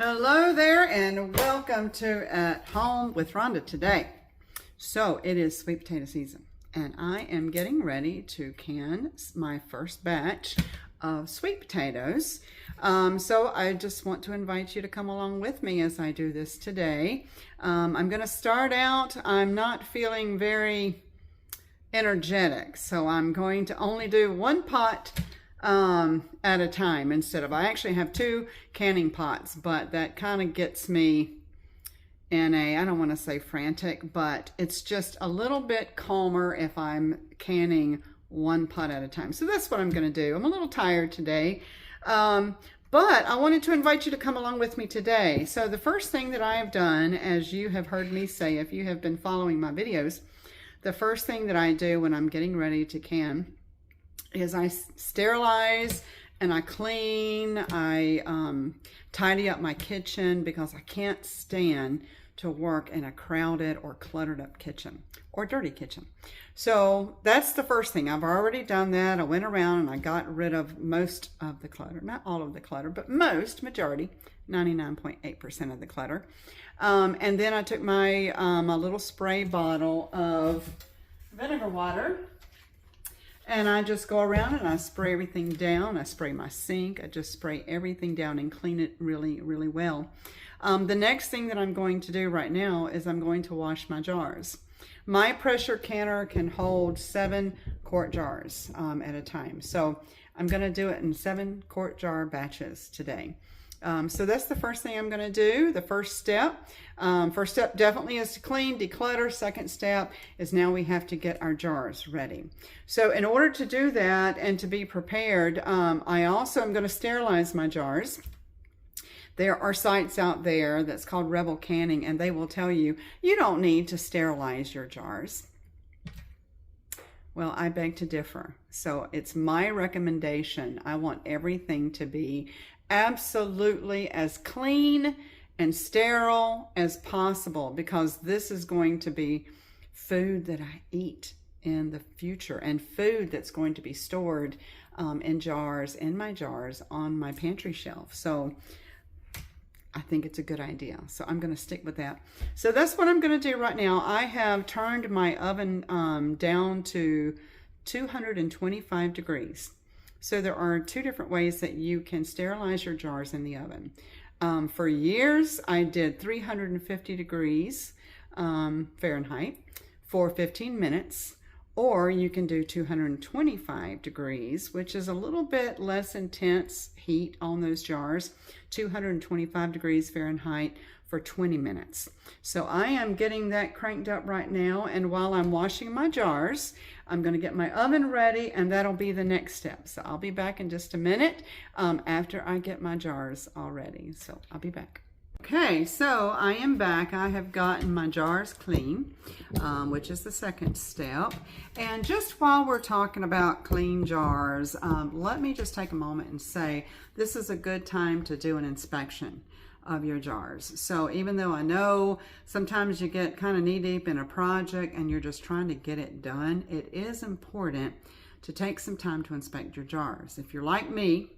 Hello there and welcome to At Home with Rhonda today. So it is sweet potato season and I am getting ready to can my first batch of sweet potatoes. So I just want to invite you to come along with me as I do this today. I'm going to start out, I'm not feeling very energetic, so I'm going to only do one pot at a time I actually have two canning pots, but that kind of gets me in a, I don't want to say frantic, but it's just a little bit calmer if I'm canning one pot at a time. So that's what I'm going to do. I'm a little tired today, but I wanted to invite you to come along with me today. So the first thing that I have done, as you have heard me say, if you have been following my videos, the first thing that I do when I'm getting ready to can is I sterilize and I clean, I tidy up my kitchen because I can't stand to work in a crowded or cluttered up kitchen or dirty kitchen. So that's the first thing. I've already done that. I went around and I got rid of most of the clutter, not all of the clutter, but majority, 99.8% of the clutter. And then I took my, my little spray bottle of vinegar water, and I just go around and I spray everything down. I spray my sink. I just spray everything down and clean it really, really well. The next thing that I'm going to do right now is I'm going to wash my jars. My pressure canner can hold 7 quart jars at a time. So I'm going to do it in 7 quart jar batches today. So that's the first thing I'm going to do. The first step definitely is to clean, declutter. Second step is now we have to get our jars ready. So in order to do that and to be prepared, I also am going to sterilize my jars. There are sites out there that's called Rebel Canning, and they will tell you, you don't need to sterilize your jars. Well, I beg to differ. So it's my recommendation. I want everything to be absolutely as clean and sterile as possible, because this is going to be food that I eat in the future and food that's going to be stored in jars, in my jars on my pantry shelf. So I think it's a good idea. So I'm going to stick with that. So that's what I'm going to do right now. I have turned my oven down to 225 degrees. So there are 2 different ways that you can sterilize your jars in the oven. For years, I did 350 degrees Fahrenheit for 15 minutes, or you can do 225 degrees, which is a little bit less intense heat on those jars, 225 degrees Fahrenheit for 20 minutes. So I am getting that cranked up right now, and while I'm washing my jars, I'm going to get my oven ready, and that'll be the next step. So I'll be back in just a minute after I get my jars all ready. So I'll be back. Okay, so I am back. I have gotten my jars clean, which is the second step. And just while we're talking about clean jars, let me just take a moment and say this is a good time to do an inspection of your jars. So even though I know sometimes you get kind of knee deep in a project and you're just trying to get it done, it is important to take some time to inspect your jars. If you're like me,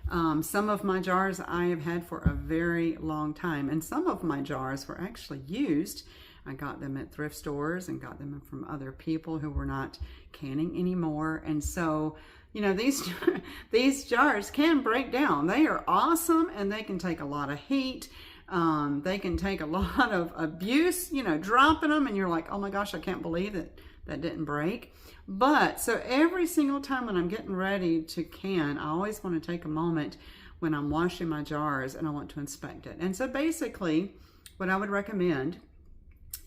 some of my jars I have had for a very long time, and some of my jars were actually used. I got them at thrift stores and got them from other people who were not canning anymore. And so, you know, these jars can break down. They are awesome, and they can take a lot of heat. They can take a lot of abuse, you know, dropping them, and you're like, oh my gosh, I can't believe that didn't break. But so every single time when I'm getting ready to can, I always want to take a moment when I'm washing my jars and I want to inspect it. And so basically what I would recommend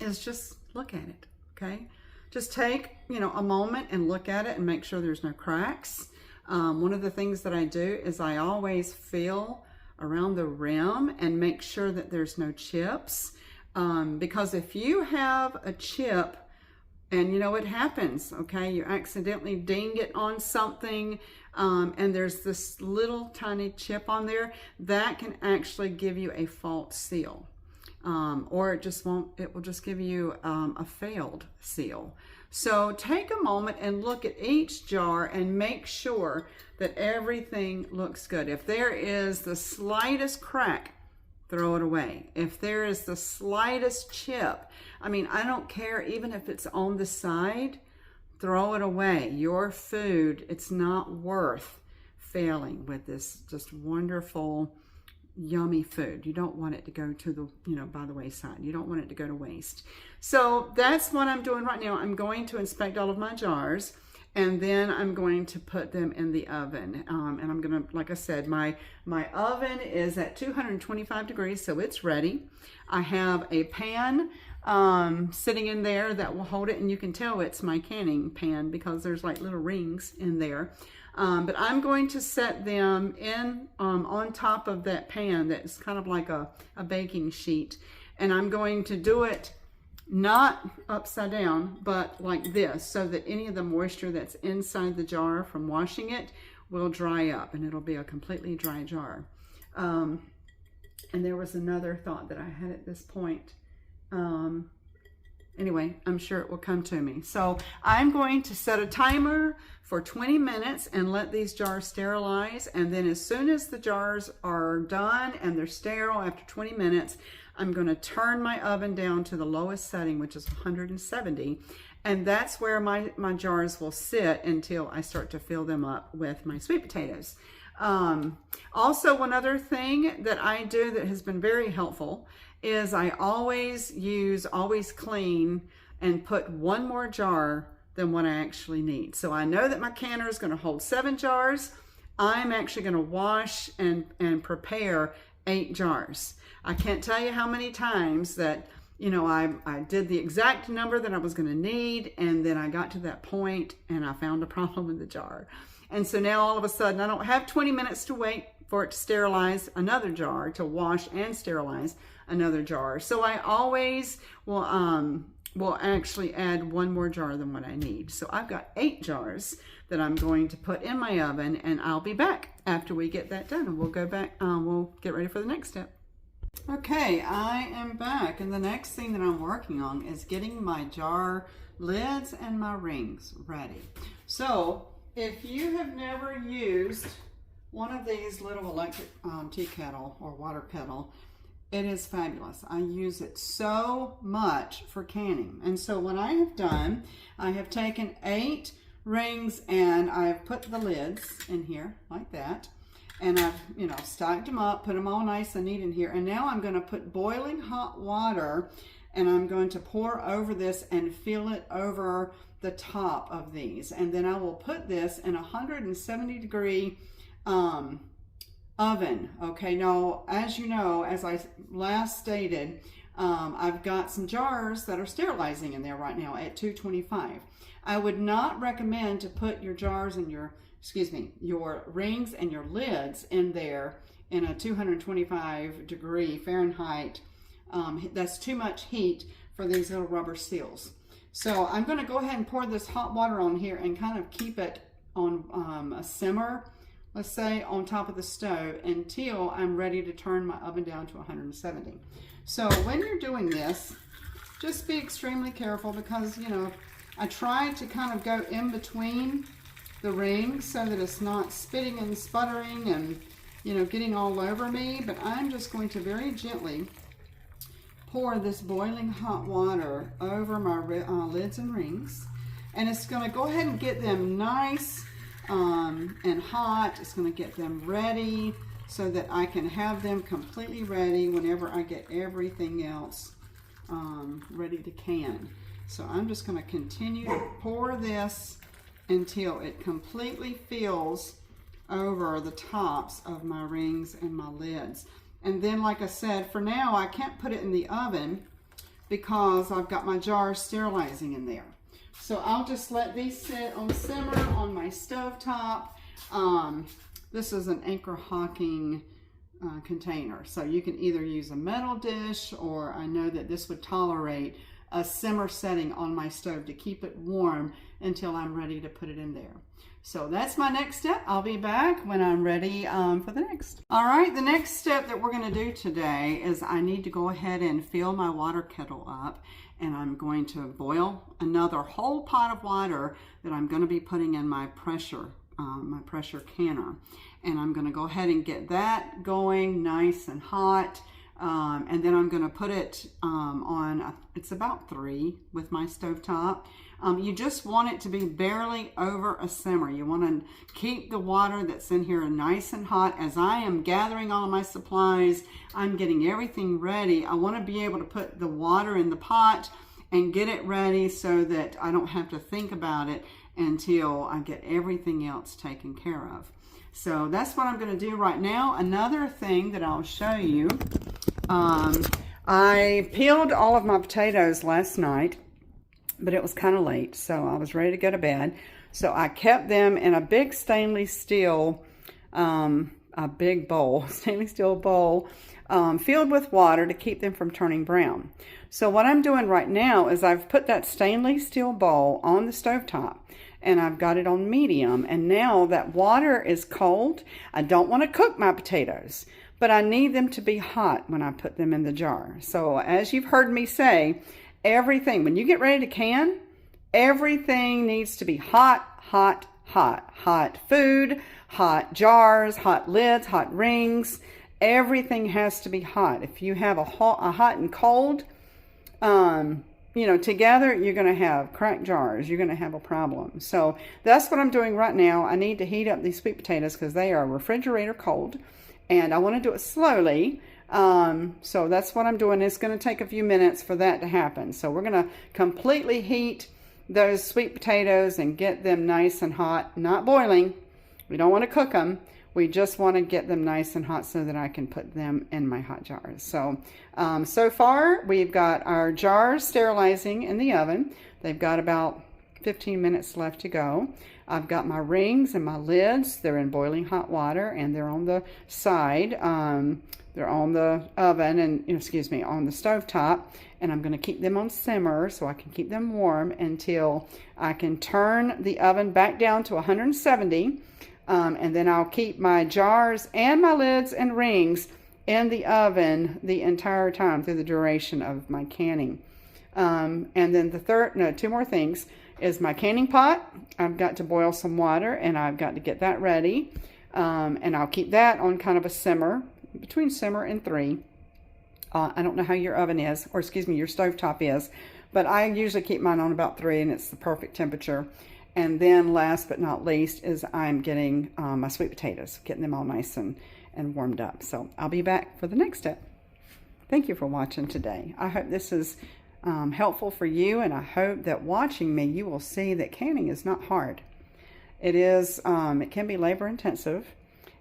is just look at it, okay? Just take, you know, a moment and look at it and make sure there's no cracks. One of the things that I do is I always feel around the rim and make sure that there's no chips. Because if you have a chip, and you know, it happens, okay? You accidentally ding it on something, and there's this little tiny chip on there, that can actually give you a fault seal. Or it will just give you a failed seal. So take a moment and look at each jar and make sure that everything looks good. If there is the slightest crack, throw it away. If there is the slightest chip, I mean, I don't care, even if it's on the side, throw it away. Your food, it's not worth failing with this just wonderful, yummy food. You don't want it to go to the, by the wayside. You don't want it to go to waste. So that's what I'm doing right now. I'm going to inspect all of my jars, and then I'm going to put them in the oven. And I'm going to, like I said, my oven is at 225 degrees, so it's ready. I have a pan sitting in there that will hold it, and you can tell it's my canning pan because there's like little rings in there. But I'm going to set them in on top of that pan that's kind of like a baking sheet. And I'm going to do it not upside down, but like this, so that any of the moisture that's inside the jar from washing it will dry up, and it'll be a completely dry jar. And there was another thought that I had at this point. Anyway, I'm sure it will come to me. So I'm going to set a timer for 20 minutes and let these jars sterilize. And then as soon as the jars are done and they're sterile after 20 minutes, I'm going to turn my oven down to the lowest setting, which is 170. And that's where my jars will sit until I start to fill them up with my sweet potatoes. Also, one other thing that I do that has been very helpful is I always clean and put one more jar than what I actually need. So I know that my canner is going to hold 7 jars. I'm actually going to wash and prepare 8 jars. I can't tell you how many times that, I did the exact number that I was going to need, and then I got to that point and I found a problem in the jar. And so now all of a sudden I don't have 20 minutes to wait for it to sterilize another jar, to wash and sterilize another jar. So I always will actually add one more jar than what I need. So I've got 8 jars that I'm going to put in my oven, and I'll be back after we get that done, and we'll go back, we'll get ready for the next step. Okay, I am back, and the next thing that I'm working on is getting my jar lids and my rings ready. So if you have never used one of these little electric tea kettle or water kettle, it is fabulous. I use it so much for canning. And so what I have done, I have taken 8 rings and I've put the lids in here like that. And I've, stacked them up, put them all nice and neat in here. And now I'm going to put boiling hot water, and I'm going to pour over this and fill it over the top of these. And then I will put this in a 170 degree oven. Okay, now, as you know, as I last stated, I've got some jars that are sterilizing in there right now at 225. I would not recommend to put your jars and your rings and your lids in there in a 225 degree Fahrenheit. That's too much heat for these little rubber seals. So I'm going to go ahead and pour this hot water on here and kind of keep it on a simmer, let's say, on top of the stove until I'm ready to turn my oven down to 170. So when you're doing this, just be extremely careful because, I try to kind of go in between the rings so that it's not spitting and sputtering and, getting all over me. But I'm just going to very gently pour this boiling hot water over my lids and rings. And it's going to go ahead and get them nice and hot. It's going to get them ready so that I can have them completely ready whenever I get everything else ready to can. So I'm just going to continue to pour this until it completely fills over the tops of my rings and my lids. And then, like I said, for now I can't put it in the oven because I've got my jars sterilizing in there. So I'll just let these sit on simmer on my stovetop. This is an Anchor Hocking container. So you can either use a metal dish, or I know that this would tolerate a simmer setting on my stove to keep it warm until I'm ready to put it in there. So that's my next step. I'll be back when I'm ready for the next. All right, the next step that we're going to do today is I need to go ahead and fill my water kettle up, and I'm going to boil another whole pot of water that I'm going to be putting in my pressure canner. And I'm going to go ahead and get that going nice and hot. And then I'm going to put it on, it's about 3 with my stovetop. You just want it to be barely over a simmer. You want to keep the water that's in here nice and hot. As I am gathering all of my supplies, I'm getting everything ready. I want to be able to put the water in the pot and get it ready so that I don't have to think about it until I get everything else taken care of. So that's what I'm going to do right now. Another thing that I'll show you, I peeled all of my potatoes last night, but it was kind of late, so I was ready to go to bed. So I kept them in a big stainless steel, stainless steel bowl, filled with water to keep them from turning brown. So what I'm doing right now is I've put that stainless steel bowl on the stovetop, and I've got it on medium, and now that water is cold. I don't want to cook my potatoes, but I need them to be hot when I put them in the jar. So as you've heard me say, everything, when you get ready to can, everything needs to be hot, hot, hot. Hot food, hot jars, hot lids, hot rings. Everything has to be hot. If you have a hot and cold, you know, together, you're going to have cracked jars. You're going to have a problem. So that's what I'm doing right now. I need to heat up these sweet potatoes because they are refrigerator cold, and I want to do it slowly. So that's what I'm doing. It's going to take a few minutes for that to happen. So we're going to completely heat those sweet potatoes and get them nice and hot, not boiling. We don't want to cook them. We just want to get them nice and hot so that I can put them in my hot jars. So, so far we've got our jars sterilizing in the oven. They've got about 15 minutes left to go. I've got my rings and my lids. They're in boiling hot water, and they're on the side. They're on the oven and, excuse me, on the stovetop. And I'm going to keep them on simmer so I can keep them warm until I can turn the oven back down to 170. And then I'll keep my jars and my lids and rings in the oven the entire time through the duration of my canning. And then two more things is my canning pot. I've got to boil some water, and I've got to get that ready. And I'll keep that on kind of a simmer, between simmer and 3. I don't know how your oven is, or excuse me, your stovetop is, but I usually keep mine on about 3, and it's the perfect temperature. And then last but not least is I'm getting my sweet potatoes, getting them all nice and warmed up. So I'll be back for the next step. Thank you for watching today. I hope this is helpful for you, and I hope that watching me you will see that canning is not hard. It is, it can be labor intensive,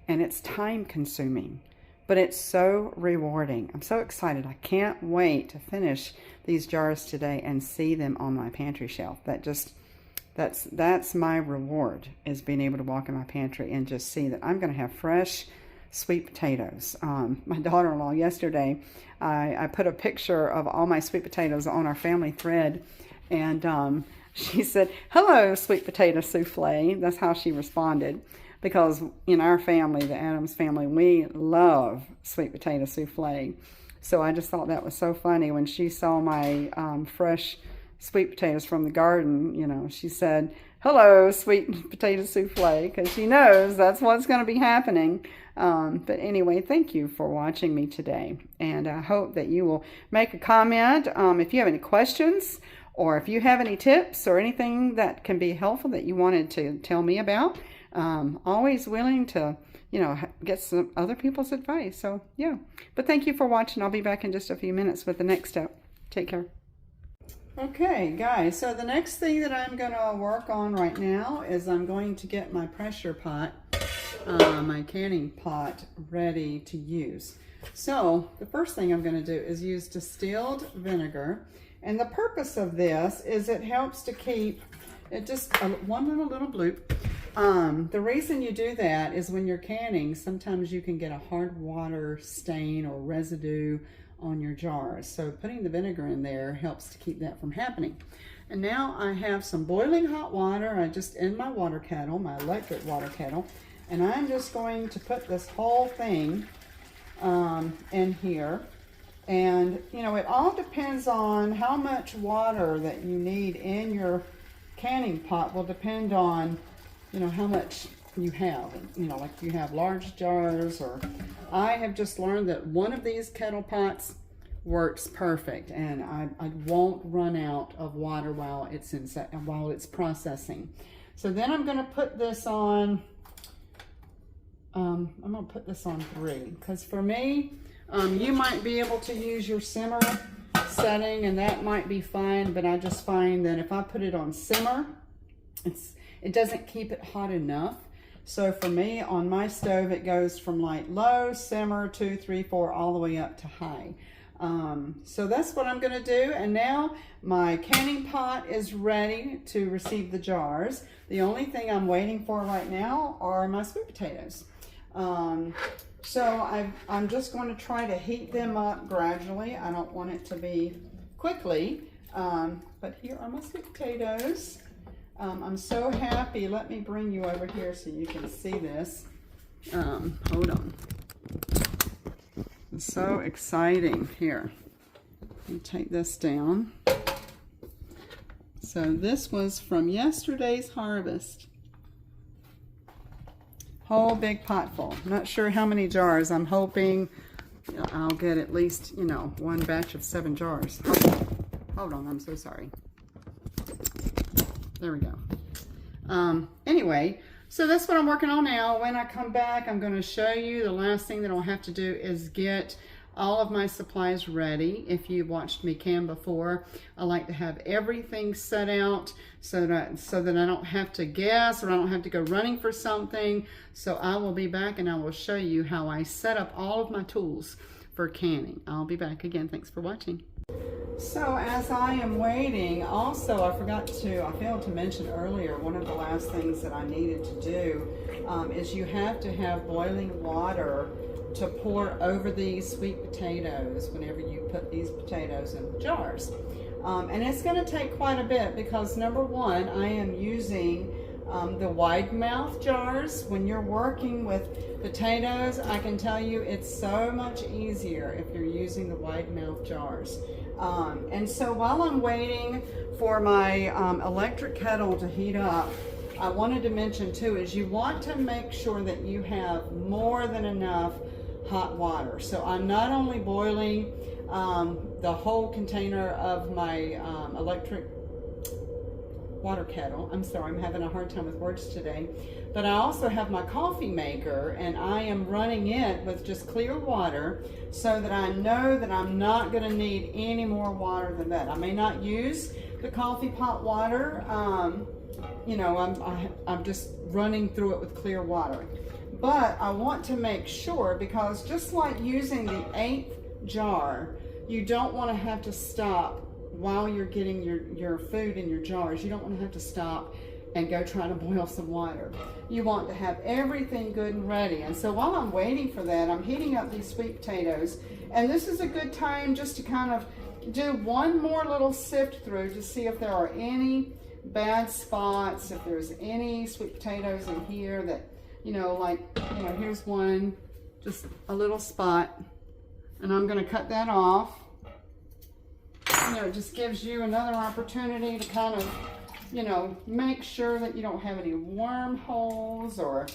and it's time consuming, but it's so rewarding. I'm so excited. I can't wait to finish these jars today and see them on my pantry shelf. That's my reward, is being able to walk in my pantry and just see that I'm going to have fresh sweet potatoes. My daughter-in-law yesterday, I put a picture of all my sweet potatoes on our family thread, and she said, "Hello, sweet potato souffle." That's how she responded, because in our family, the Adams family, we love sweet potato souffle. So I just thought that was so funny when she saw my fresh sweet potatoes from the garden. She said, "Hello, sweet potato souffle," because she knows that's what's going to be happening. But anyway, thank you for watching me today, and I hope that you will make a comment if you have any questions, or if you have any tips or anything that can be helpful that you wanted to tell me about. Always willing to get some other people's advice. So yeah, but thank you for watching. I'll be back in just a few minutes with the next step. Take care. Okay guys, so the next thing that I'm going to work on right now is I'm going to get my pressure pot, my canning pot, ready to use. So the first thing I'm going to do is use distilled vinegar, and the purpose of this is it helps to keep it just one little bloop. The reason you do that is when you're canning, sometimes you can get a hard water stain or residue on your jars. So putting the vinegar in there helps to keep that from happening. And now I have some boiling hot water. I just in my water kettle, my electric water kettle, and I'm just going to put this whole thing in here. And it all depends on how much water that you need in your canning pot. Will depend on how much you have. You know, like you have large jars, or I have just learned that one of these kettle pots works perfect, and I won't run out of water while it's processing. So then I'm going to put this on. I'm going to put this on 3, because for me, you might be able to use your simmer setting, and that might be fine, but I just find that if I put it on simmer, it doesn't keep it hot enough. So for me, on my stove, it goes from like low, simmer, 2, 3, 4, all the way up to high. So that's what I'm going to do. And now my canning pot is ready to receive the jars. The only thing I'm waiting for right now are my sweet potatoes. So I'm just going to try to heat them up gradually. I don't want it to be quickly, but here are my sweet potatoes. I'm so happy. Let me bring you over here so you can see this. Hold on. It's so exciting. Here, let me take this down. So this was from yesterday's harvest. Whole big pot full. I'm not sure how many jars. I'm hoping I'll get at least, you know, one batch of 7 jars. Hold on, I'm so sorry. There we go. Anyway, so that's what I'm working on now. When I come back, I'm going to show you the last thing that I'll have to do is get all of my supplies ready. If you've watched me can before, I like to have everything set out so that I don't have to guess, or I don't have to go running for something. So I will be back and I will show you how I set up all of my tools for canning. I'll be back again. Thanks for watching. So as I am waiting, also I failed to mention earlier, one of the last things that I needed to do is you have to have boiling water to pour over these sweet potatoes whenever you put these potatoes in jars. And it's going to take quite a bit, because number one, I am using the wide mouth jars. When you're working with potatoes, I can tell you it's so much easier if you're using the wide mouth jars. And so while I'm waiting for my electric kettle to heat up, I wanted to mention too is you want to make sure that you have more than enough hot water. So I'm not only boiling the whole container of my electric water kettle. I'm sorry, I'm having a hard time with words today. But I also have my coffee maker, and I am running it with just clear water so that I know that I'm not going to need any more water than that. I may not use the coffee pot water. You know, I'm just running through it with clear water. But I want to make sure, because just like using the 8th jar, you don't want to have to stop while you're getting your food in your jars. You don't want to have to stop and go try to boil some water. You want to have everything good and ready. And so while I'm waiting for that, I'm heating up these sweet potatoes. And this is a good time just to kind of do one more little sift through to see if there are any bad spots, if there's any sweet potatoes in here that, you know, like, you know, here's one, just a little spot. And I'm going to cut that off. You know, it just gives you another opportunity to kind of, you know, make sure that you don't have any wormholes or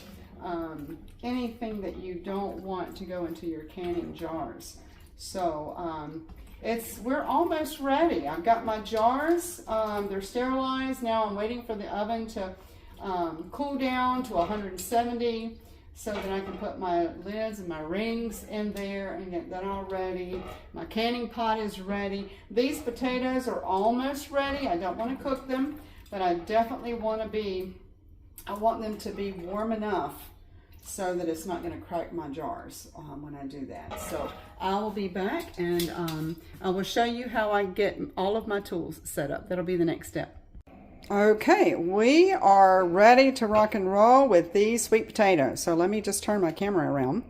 anything that you don't want to go into your canning jars. So we're almost ready. I've got my jars. They're sterilized. Now I'm waiting for the oven to cool down to 170 so that I can put my lids and my rings in there and get that all ready. My canning pot is ready. These potatoes are almost ready. I don't want to cook them, but I definitely want them to be warm enough so that it's not going to crack my jars when I do that. So I will be back, and I will show you how I get all of my tools set up. That'll be the next step. Okay, we are ready to rock and roll with these sweet potatoes. So let me just turn my camera around.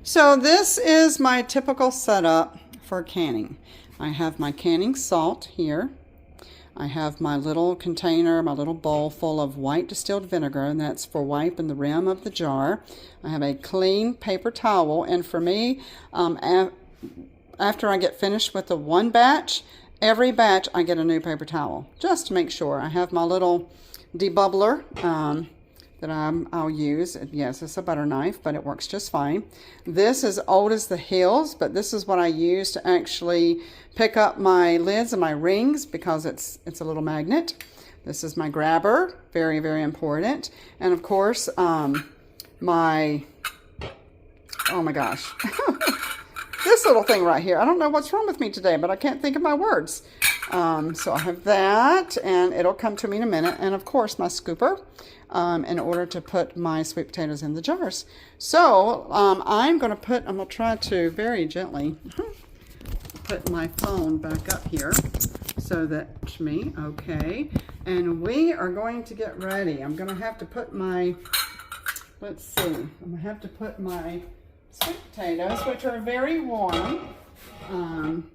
So this is my typical setup for canning. I have my canning salt here. I have my little container, my little bowl full of white distilled vinegar, and that's for wiping the rim of the jar. I have a clean paper towel, and for me, after I get finished with the one batch, every batch I get a new paper towel, just to make sure. I have my little debubbler, that I'll use. Yes, it's a butter knife, but it works just fine. This is old as the hills, but this is what I use to actually pick up my lids and my rings because it's a little magnet. This is my grabber, very, very important. And of course, oh my gosh, this little thing right here. I don't know what's wrong with me today, but I can't think of my words. So I have that, and it'll come to me in a minute. And of course, my scooper, in order to put my sweet potatoes in the jars. So I'm going to try to very gently put my phone back up here so that okay. And we are going to get ready. I'm going to have to put my, let's see, I'm going to have to put my sweet potatoes, which are very warm.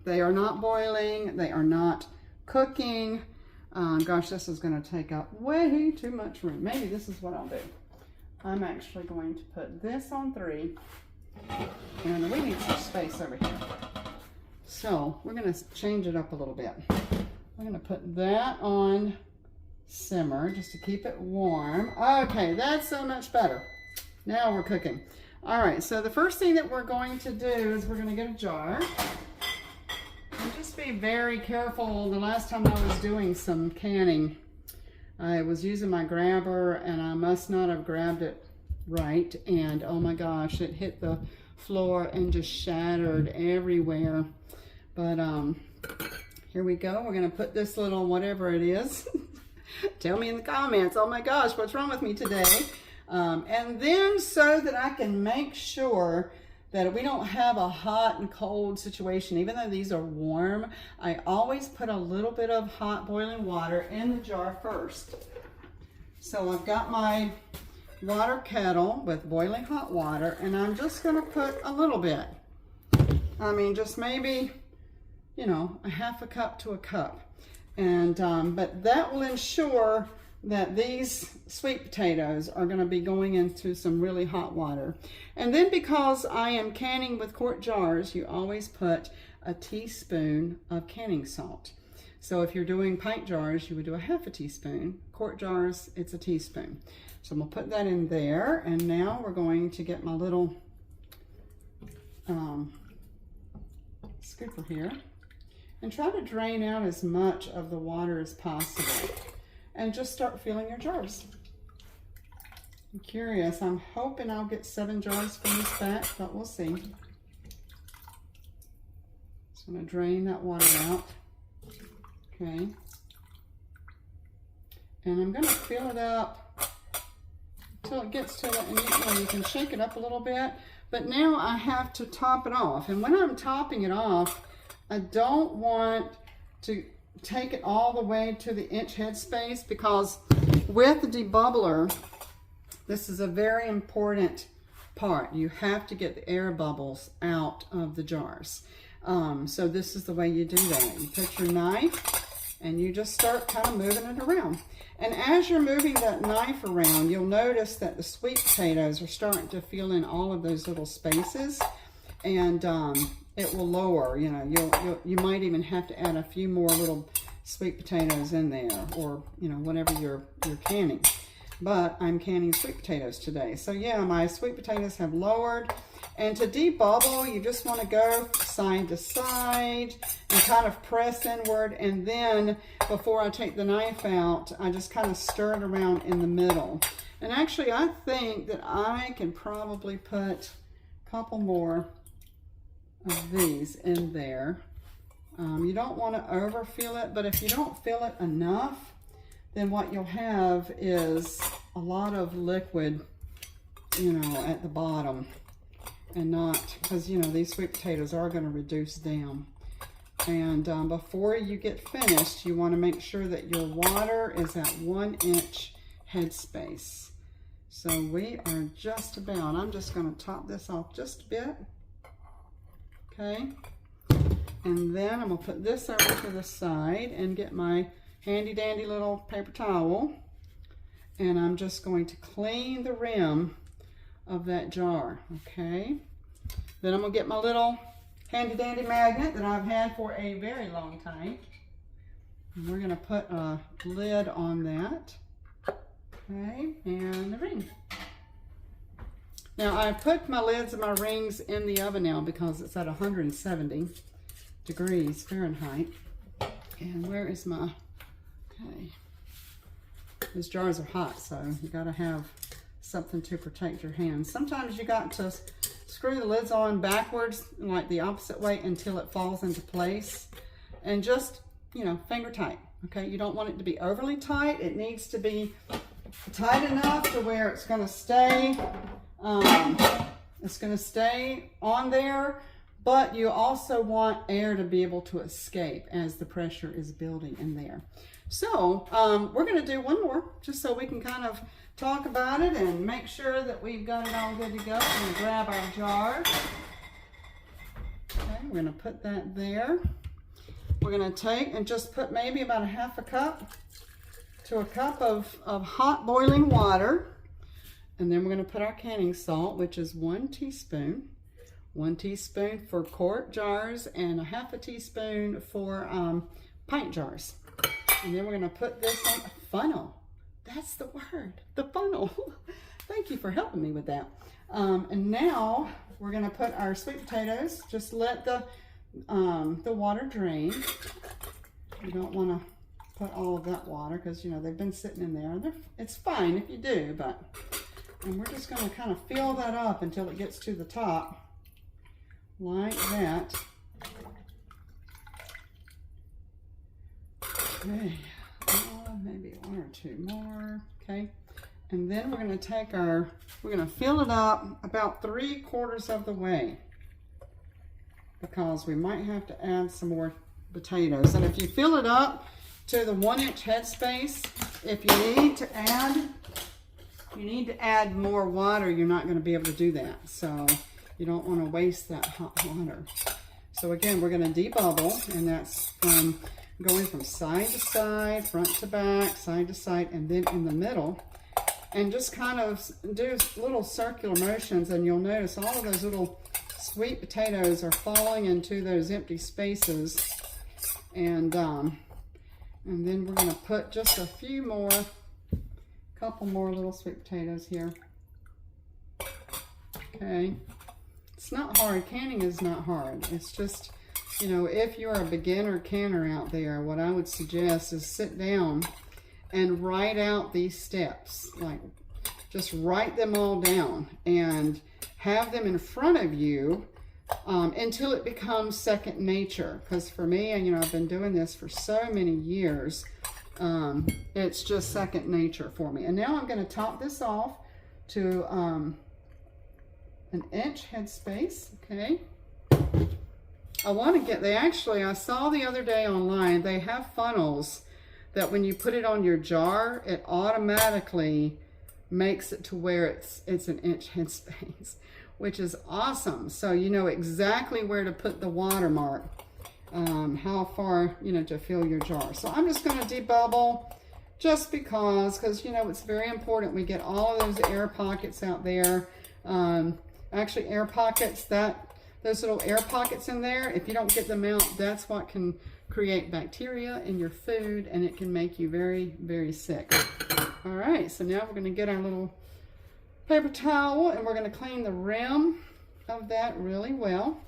They are not boiling. They are not cooking. Gosh, this is going to take up way too much room. Maybe this is what I'll do. I'm actually going to put this on 3. And we need some space over here. So we're going to change it up a little bit. I'm going to put that on simmer just to keep it warm. Okay, that's so much better. Now we're cooking. All right, so the first thing that we're going to do is we're going to get a jar. And just be very careful. The last time I was doing some canning, I was using my grabber and I must not have grabbed it right. And oh my gosh, it hit the floor and just shattered everywhere. But here we go. We're going to put this little whatever it is. Tell me in the comments. Oh my gosh, what's wrong with me today? And then so that I can make sure that we don't have a hot and cold situation, even though these are warm, I always put a little bit of hot boiling water in the jar first. So I've got my water kettle with boiling hot water, and I'm just going to put a little bit. I mean, just maybe, you know, a half a cup to a cup. And but that will ensure that these sweet potatoes are going to be going into some really hot water. And then because I am canning with quart jars, you always put a teaspoon of canning salt. So if you're doing pint jars, you would do a half a teaspoon. Quart jars, it's a teaspoon. So I'm going to put that in there. And now we're going to get my little scooper here and try to drain out as much of the water as possible. And just start filling your jars. I'm curious. I'm hoping I'll get 7 jars from this batch, but we'll see. Just want to drain that water out. Okay. And I'm going to fill it up until it gets to it, and you can shake it up a little bit. But now I have to top it off. And when I'm topping it off, I don't want to take it all the way to the inch headspace, because with the debubbler, this is a very important part. You have to get the air bubbles out of the jars. So this is the way you do that. You put your knife and you just start kind of moving it around. And as you're moving that knife around, you'll notice that the sweet potatoes are starting to fill in all of those little spaces, and it will lower. You know, you might even have to add a few more little sweet potatoes in there, or you know, whatever you're canning. But I'm canning sweet potatoes today. So yeah, my sweet potatoes have lowered. And to debubble, you just want to go side to side and kind of press inward. And then before I take the knife out, I just kind of stir it around in the middle. And actually, I think that I can probably put a couple more of these in there. You don't want to overfill it, but if you don't fill it enough, then what you'll have is a lot of liquid, you know, at the bottom. And not, because you know, these sweet potatoes are going to reduce down. And before you get finished, you want to make sure that your water is at 1 inch headspace. So we are just about, I'm just going to top this off just a bit. Okay. And then I'm going to put this over to the side and get my handy dandy little paper towel. And I'm just going to clean the rim of that jar. Okay. Then I'm going to get my little handy dandy magnet that I've had for a very long time. And we're going to put a lid on that. Okay, and the ring. Now I put my lids of my rings in the oven now because it's at 170 degrees Fahrenheit. And where is my, okay. These jars are hot, so you gotta have something to protect your hands. Sometimes you got to screw the lids on backwards, like the opposite way, until it falls into place. And just, you know, finger tight, okay? You don't want it to be overly tight. It needs to be tight enough to where it's gonna stay, on there, but you also want air to be able to escape as the pressure is building in there. So we're going to do one more just so we can kind of talk about it and make sure that we've got it all good to go. I'm going to grab our jar. Okay, we're going to put that there. We're going to take and just put maybe about a half a cup to a cup of hot boiling water. And then we're going to put our canning salt, which is 1 teaspoon. 1 teaspoon for quart jars and a half a teaspoon for pint jars. And then we're going to put this on a funnel. That's the word, the funnel. Thank you for helping me with that. And now we're going to put our sweet potatoes. Just let the water drain. You don't want to put all of that water because, you know, they've been sitting in there. It's fine if you do, but... And we're just going to kind of fill that up until it gets to the top, like that. Okay, maybe 1 or 2 more, okay. And then we're going to take we're going to fill it up about 3/4 of the way because we might have to add some more potatoes. And if you fill it up to the 1-inch headspace, if you need to add more water, you're not going to be able to do that. So you don't want to waste that hot water. So again, we're going to debubble, and that's from going from side to side, front to back, side to side, and then in the middle. And just kind of do little circular motions, and you'll notice all of those little sweet potatoes are falling into those empty spaces. And then we're going to put just a few more, couple more little sweet potatoes here. Okay. It's not hard. Canning is not hard. It's just, you know, if you're a beginner canner out there, what I would suggest is sit down and write out these steps. Like, just write them all down and have them in front of you until it becomes second nature. Because for me, you know, I've been doing this for so many years. It's just second nature for me. And now I'm going to top this off to 1-inch headspace. Okay. I want to get, I saw the other day online, they have funnels that when you put it on your jar, it automatically makes it to where it's 1-inch headspace, which is awesome. So you know exactly where to put the watermark, how far, you know, to fill your jar. So I'm just going to debubble just because, you know, it's very important we get all of those air pockets out there. Actually, air pockets, those little air pockets in there, if you don't get them out, that's what can create bacteria in your food, and it can make you very, very sick. All right, so now we're going to get our little paper towel, and we're going to clean the rim of that really well.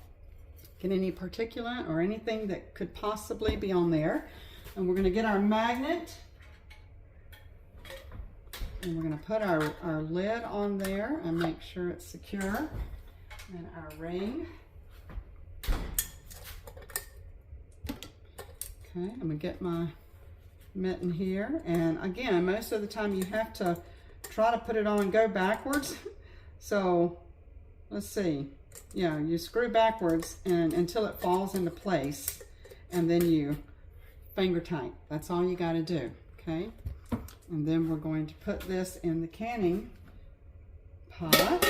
Get any particulate or anything that could possibly be on there. And we're going to get our magnet, and we're going to put our lid on there and make sure it's secure. And our ring. Okay, I'm going to get my mitten here. And again, most of the time you have to try to put it on and go backwards. So let's see. Yeah, you screw backwards and until it falls into place, and then you finger tight. That's all you got to do. Okay. And then we're going to put this in the canning pot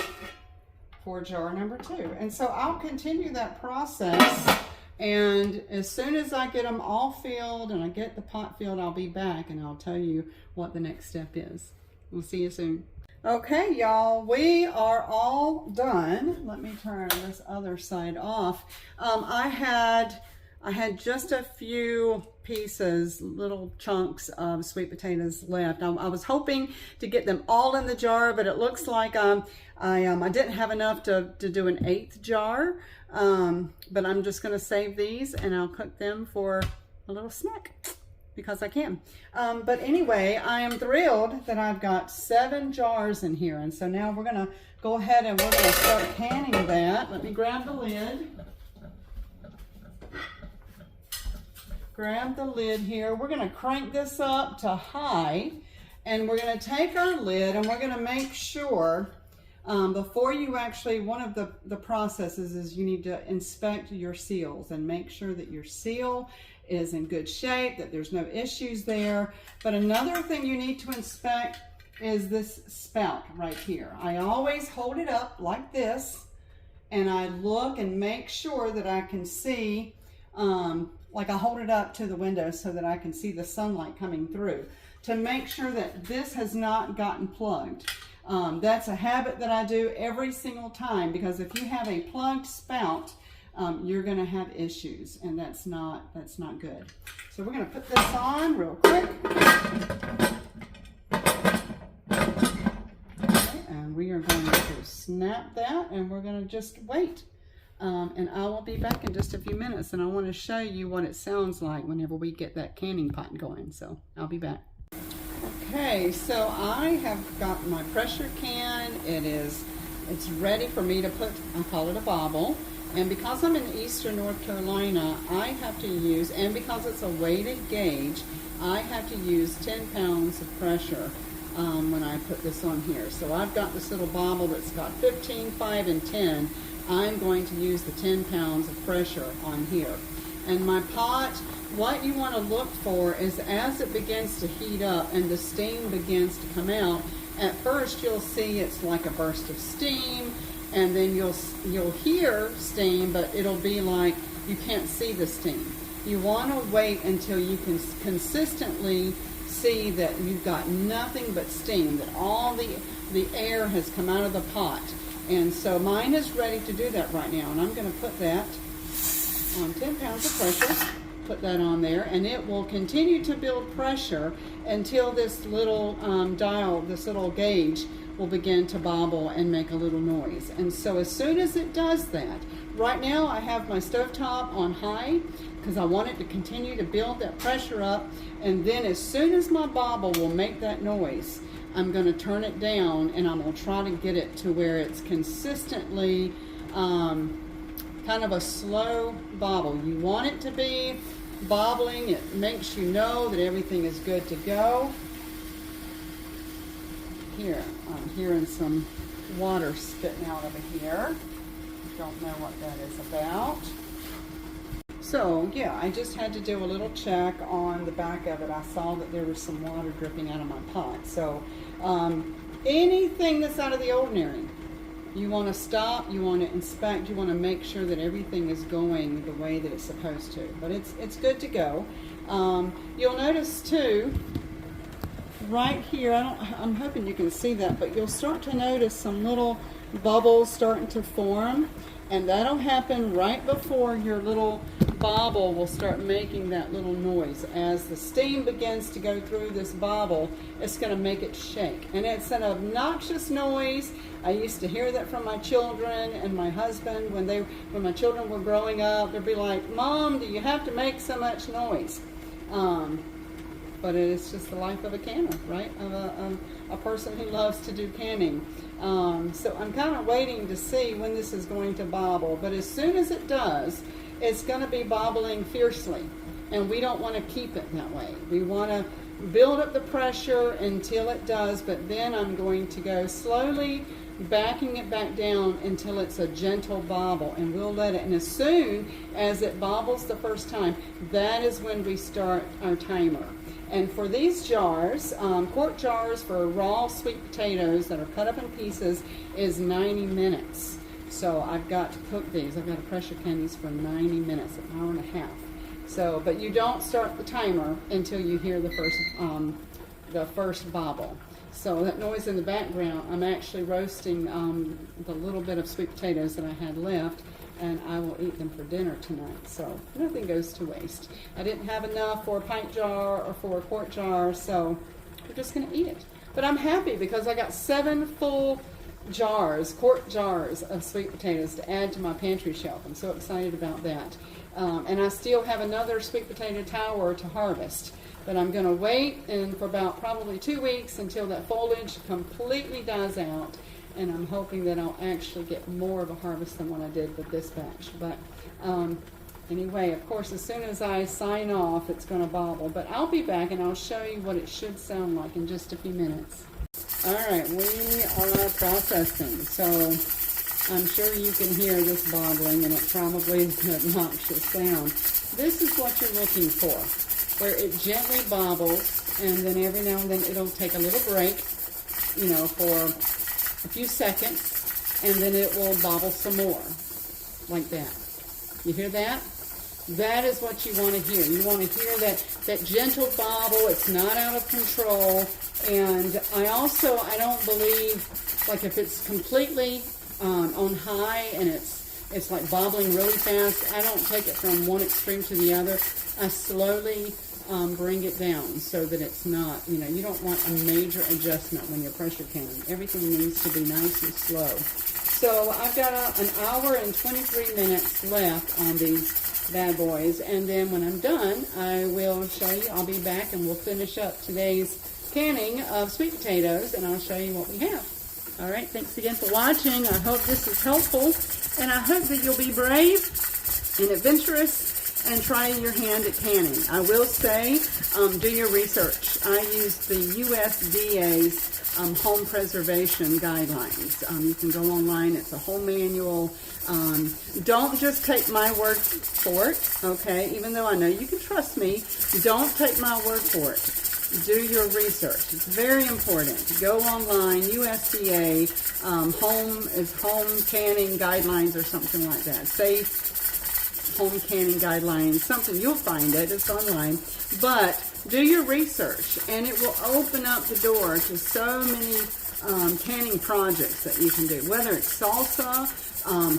for jar number 2. And so I'll continue that process, and as soon as I get them all filled and I get the pot filled, I'll be back and I'll tell you what the next step is. We'll see you soon. Okay, y'all, we are all done. Let me turn this other side off. I had I had just a few pieces, little chunks of sweet potatoes left. I was hoping to get them all in the jar, but it looks like I didn't have enough to do an 8th jar. But I'm just going to save these and I'll cook them for a little snack because I can. But anyway, I am thrilled that I've got 7 jars in here. And so now we're going to go ahead and we're going to start canning that. Let me grab the lid. Grab the lid here. We're going to crank this up to high, and we're going to take our lid and we're going to make sure before you actually, one of the processes is you need to inspect your seals and make sure that your seal is in good shape, that there's no issues there. But another thing you need to inspect is this spout right here. I always hold it up like this and I look and make sure that I can see, like I hold it up to the window so that I can see the sunlight coming through to make sure that this has not gotten plugged. That's a habit that I do every single time, because if you have a plugged spout, you're going to have issues, and that's not good. So we're going to put this on real quick. Okay, and we are going to snap that, and we're going to just wait. And I will be back in just a few minutes, and I want to show you what it sounds like whenever we get that canning pot going. So I'll be back. Okay, so I have got my pressure can. It's ready for me to put, I call it a bobble. And because I'm in eastern North Carolina, I have to use, and because it's a weighted gauge, I have to use 10 pounds of pressure when I put this on here. So I've got this little bobble that's got 15, 5, and 10. I'm going to use the 10 pounds of pressure on here. And my pot, what you want to look for is as it begins to heat up and the steam begins to come out, at first you'll see it's like a burst of steam, and then you'll hear steam, but it'll be like you can't see the steam. You want to wait until you can consistently see that you've got nothing but steam, that all the air has come out of the pot. And so mine is ready to do that right now, and I'm going to put that on 10 pounds of pressure. Put that on there, and it will continue to build pressure until this little dial, this little gauge, will begin to bobble and make a little noise. And so as soon as it does that, right now I have my stovetop on high because I want it to continue to build that pressure up, and then as soon as my bobble will make that noise, I'm going to turn it down, and I'm going to try to get it to where it's consistently kind of a slow bobble. You want it to be bobbling. It makes you know that everything is good to go. Here, I'm hearing some water spitting out over here. Don't know what that is about. So yeah, I just had to do a little check on the back of it. I saw that there was some water dripping out of my pot. So anything that's out of the ordinary, you want to stop, you want to inspect, you want to make sure that everything is going the way that it's supposed to. But it's good to go. You'll notice too, right here, I'm hoping you can see that, but you'll start to notice some little bubbles starting to form, and that'll happen right before your little bobble will start making that little noise. As the steam begins to go through this bobble, it's going to make it shake, and it's an obnoxious noise. I used to hear that from my children and my husband when my children were growing up. They'd be like, "Mom, do you have to make so much noise?" But it's just the life of a canner, right? Of a person who loves to do canning. So I'm kind of waiting to see when this is going to bobble. But as soon as it does, it's going to be bobbling fiercely. And we don't want to keep it that way. We want to build up the pressure until it does, but then I'm going to go slowly backing it back down until it's a gentle bobble, and we'll let it. And as soon as it bobbles the first time, that is when we start our timer. And for these jars, quart jars for raw sweet potatoes that are cut up in pieces is 90 minutes. So I've got to cook these. I've got to pressure can these for 90 minutes, an hour and a half. So, but you don't start the timer until you hear the first bobble. So that noise in the background, I'm actually roasting the little bit of sweet potatoes that I had left. and I will eat them for dinner tonight. So nothing goes to waste. I didn't have enough for a pint jar or for a quart jar, so we're just going to eat it. But I'm happy because I got 7 full jars, quart jars of sweet potatoes to add to my pantry shelf. I'm so excited about that. And I still have another sweet potato tower to harvest. But I'm going to wait for about probably 2 weeks until that foliage completely dies out. And I'm hoping that I'll actually get more of a harvest than what I did with this batch. But anyway, of course, as soon as I sign off, it's going to bobble. But I'll be back and I'll show you what it should sound like in just a few minutes. All right, we are processing. So I'm sure you can hear this bobbling, and it probably is an obnoxious sound. This is what you're looking for, where it gently bobbles, and then every now and then it'll take a little break, you know, for a few seconds, and then it will bobble some more, like that. You hear that? That is what you want to hear. You want to hear that gentle bobble. It's not out of control. And I don't believe, like if it's completely on high and it's like bobbling really fast, I don't take it from one extreme to the other. I slowly bring it down so that it's not, you know, you don't want a major adjustment when you're pressure canning. Everything needs to be nice and slow. So I've got an hour and 23 minutes left on these bad boys, and then when I'm done, I will show you. I'll be back and we'll finish up today's canning of sweet potatoes, and I'll show you what we have. All right, thanks again for watching. I hope this is helpful, and I hope that you'll be brave and adventurous and try your hand at canning. I will say, do your research. I use the USDA's home preservation guidelines. You can go online. It's a whole manual. Don't just take my word for it, okay? Even though I know you can trust me, don't take my word for it. Do your research. It's very important. Go online, USDA, home canning guidelines or something like that. Safe home canning guidelines, something. You'll find it. It's online. But do your research, and it will open up the door to so many canning projects that you can do. Whether it's salsa,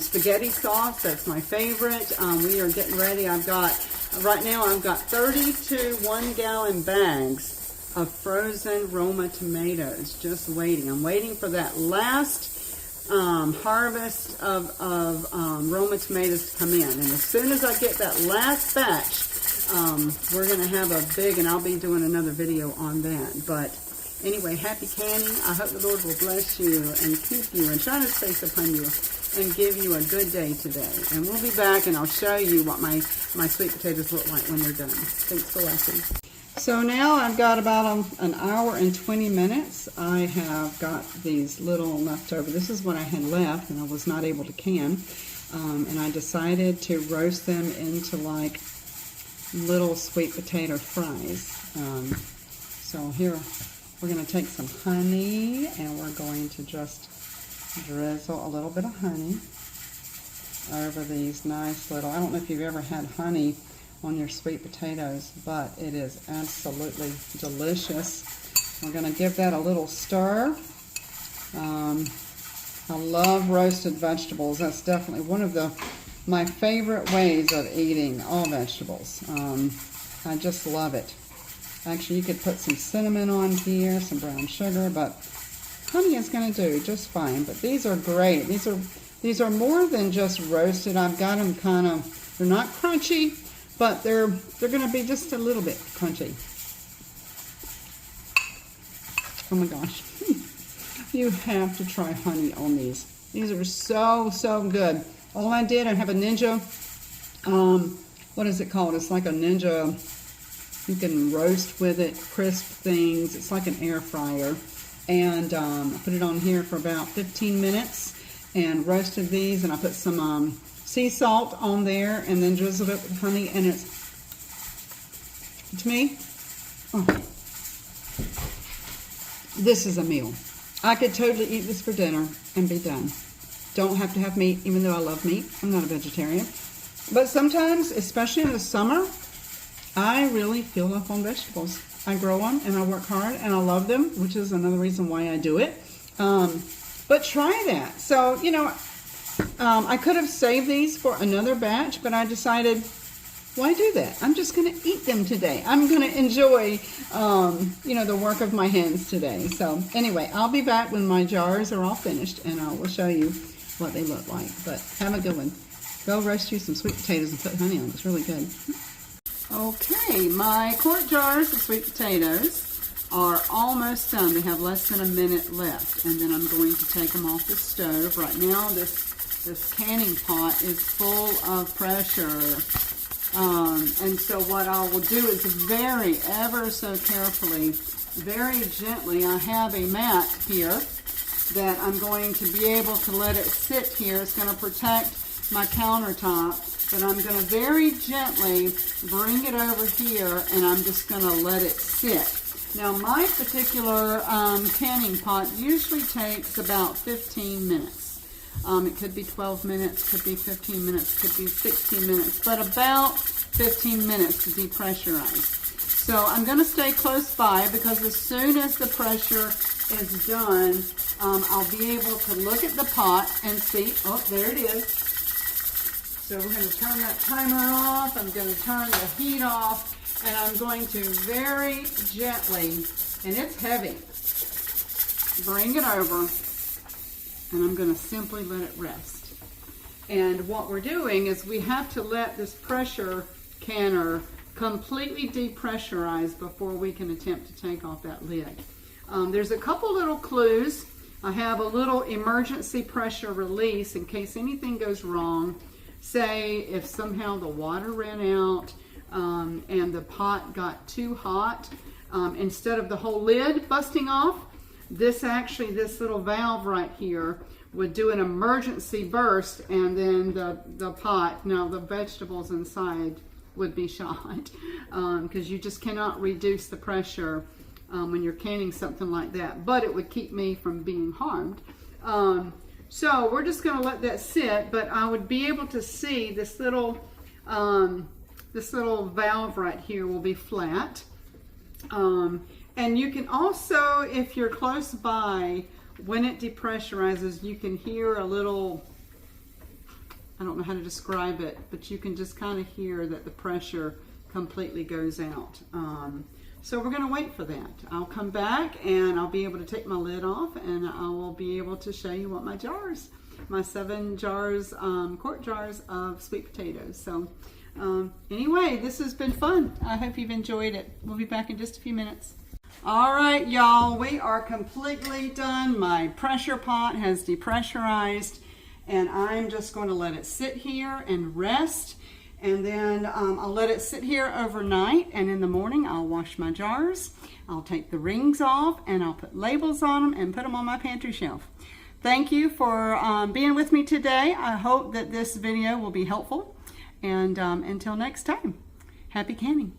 spaghetti sauce, that's my favorite. We are getting ready. Right now I've got 32 1-gallon bags of frozen Roma tomatoes just waiting. I'm waiting for that last harvest of Roma tomatoes to come in. And as soon as I get that last batch, we're going to have a big, and I'll be doing another video on that. But anyway, happy canning. I hope the Lord will bless you and keep you and shine His face upon you and give you a good day today. And we'll be back, and I'll show you what my sweet potatoes look like when they're done. Thanks for watching. So now I've got about an hour and 20 minutes. I have got these little leftover. This is what I had left, and I was not able to can. And I decided to roast them into like little sweet potato fries. So here we're going to take some honey, and we're going to just drizzle a little bit of honey over these nice little, I don't know if you've ever had honey on your sweet potatoes, but it is absolutely delicious. We're going to give that a little stir. I love roasted vegetables. That's definitely one of my favorite ways of eating all vegetables. I just love it. Actually, you could put some cinnamon on here, some brown sugar, but honey is going to do just fine. But these are great. These are more than just roasted. I've got them kind of, they're not crunchy, but they're going to be just a little bit crunchy. Oh my gosh. You have to try honey on these. These are so good. All I did, I have a Ninja, what is it called? It's like a Ninja, you can roast with it, crisp things. It's like an air fryer. And I put it on here for about 15 minutes and roasted these, and I put some sea salt on there and then drizzled it with honey, and it's, to me, oh, this is a meal. I could totally eat this for dinner and be done. Don't have to have meat, even though I love meat. I'm not a vegetarian. But sometimes, especially in the summer, I really feel up on vegetables. I grow them and I work hard and I love them, which is another reason why I do it. But try that. So, you know, I could have saved these for another batch, but I decided, why do that? I'm just going to eat them today. I'm going to enjoy, you know, the work of my hands today. So anyway, I'll be back when my jars are all finished, and I will show you what they look like. But have a good one. Go roast you some sweet potatoes and put honey on them. It's really good. Okay, my quart jars of sweet potatoes are almost done. They have less than a minute left, and then I'm going to take them off the stove. Right now, this canning pot is full of pressure. And so what I will do is very, ever so carefully, very gently, I have a mat here that I'm going to be able to let it sit here. It's going to protect my countertop, but I'm going to very gently bring it over here, and I'm just going to let it sit. Now, my particular canning pot usually takes about 15 minutes. It could be 12 minutes, could be 15 minutes, could be 16 minutes, but about 15 minutes to depressurize. So I'm going to stay close by, because as soon as the pressure is done, I'll be able to look at the pot and see, oh, there it is. So we're going to turn that timer off. I'm going to turn the heat off, and I'm going to very gently, and it's heavy, bring it over, and I'm going to simply let it rest. And what we're doing is we have to let this pressure canner completely depressurize before we can attempt to take off that lid. There's a couple little clues. I have a little emergency pressure release in case anything goes wrong. Say if somehow the water ran out and the pot got too hot, instead of the whole lid busting off, this little valve right here would do an emergency burst, and then the pot, now the vegetables inside would be shot, because you just cannot reduce the pressure when you're canning something like that, but it would keep me from being harmed. So we're just going to let that sit, but I would be able to see this little valve right here will be flat. And you can also, if you're close by, when it depressurizes, you can hear a little, I don't know how to describe it, but you can just kind of hear that the pressure completely goes out. So we're going to wait for that. I'll come back and I'll be able to take my lid off, and I will be able to show you what my 7 jars, quart jars of sweet potatoes. So anyway, this has been fun. I hope you've enjoyed it. We'll be back in just a few minutes. All right, y'all, we are completely done. My pressure pot has depressurized, and I'm just going to let it sit here and rest. And then I'll let it sit here overnight, and in the morning I'll wash my jars. I'll take the rings off, and I'll put labels on them and put them on my pantry shelf. Thank you for being with me today. I hope that this video will be helpful. And until next time, happy canning.